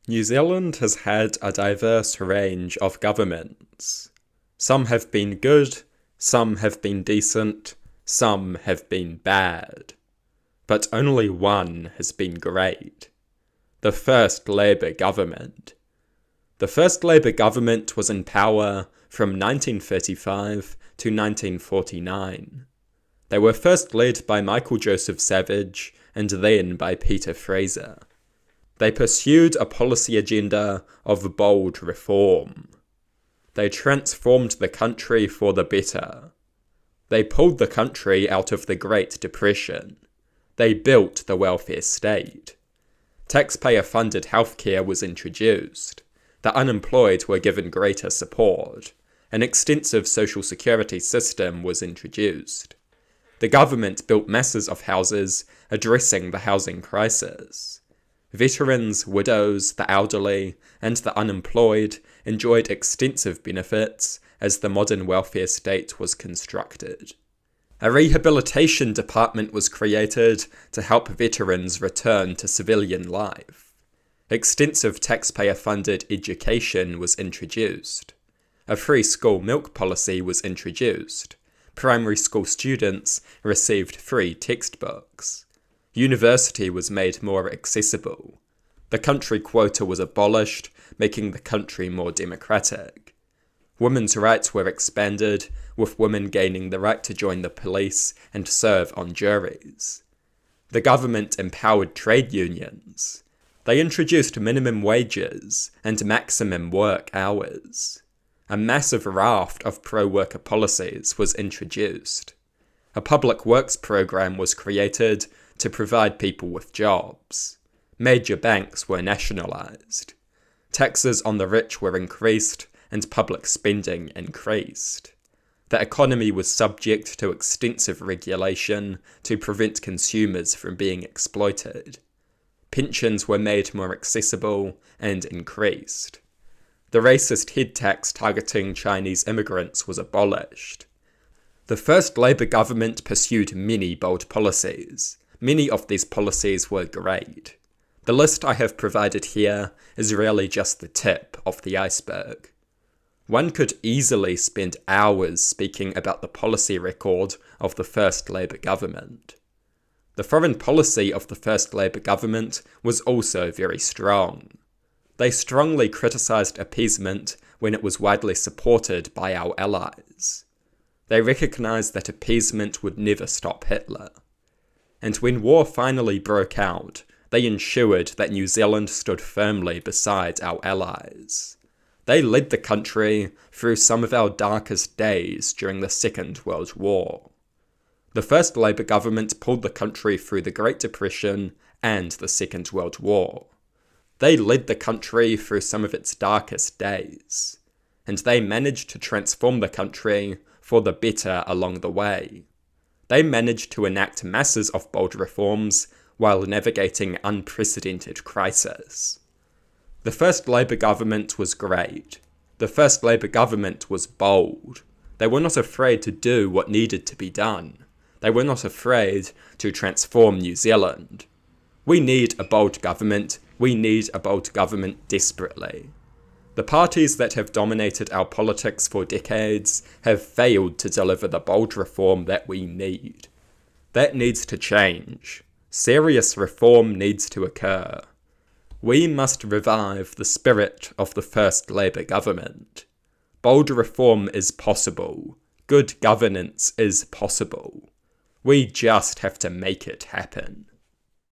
New Zealand has had a diverse range of governments. Some have been good, some have been decent, some have been bad. But only one has been great. The first Labour government. The first Labour government was in power from 1935 to 1949. They were first led by Michael Joseph Savage and then by Peter Fraser. They pursued a policy agenda of bold reform. They transformed the country for the better. They pulled the country out of the Great Depression. They built the welfare state. Taxpayer-funded healthcare was introduced. The unemployed were given greater support. An extensive social security system was introduced. The government built masses of houses, addressing the housing crisis. Veterans, widows, the elderly, and the unemployed enjoyed extensive benefits as the modern welfare state was constructed. A rehabilitation department was created to help veterans return to civilian life. Extensive taxpayer-funded education was introduced. A free school milk policy was introduced. Primary school students received free textbooks. University was made more accessible. The country quota was abolished, making the country more democratic. Women's rights were expanded, with women gaining the right to join the police and serve on juries. The government empowered trade unions. They introduced minimum wages and maximum work hours. A massive raft of pro-worker policies was introduced. A public works program was created to provide people with jobs. Major banks were nationalised. Taxes on the rich were increased and public spending increased. The economy was subject to extensive regulation to prevent consumers from being exploited. Pensions were made more accessible and increased. The racist head tax targeting Chinese immigrants was abolished. The first Labour government pursued many bold policies. Many of these policies were great. The list I have provided here is really just the tip of the iceberg. One could easily spend hours speaking about the policy record of the first Labour government. The foreign policy of the first Labour government was also very strong. They strongly criticised appeasement when it was widely supported by our allies. They recognised that appeasement would never stop Hitler. And when war finally broke out, they ensured that New Zealand stood firmly beside our allies. They led the country through some of our darkest days during the Second World War. The first Labour government pulled the country through the Great Depression and the Second World War. They led the country through some of its darkest days, and they managed to transform the country for the better along the way. They managed to enact masses of bold reforms while navigating unprecedented crisis. The first Labour government was great. The first Labour government was bold. They were not afraid to do what needed to be done. They were not afraid to transform New Zealand. We need a bold government. We need a bold government desperately. The parties that have dominated our politics for decades have failed to deliver the bold reform that we need. That needs to change. Serious reform needs to occur. We must revive the spirit of the first Labour government. Bold reform is possible. Good governance is possible. We just have to make it happen.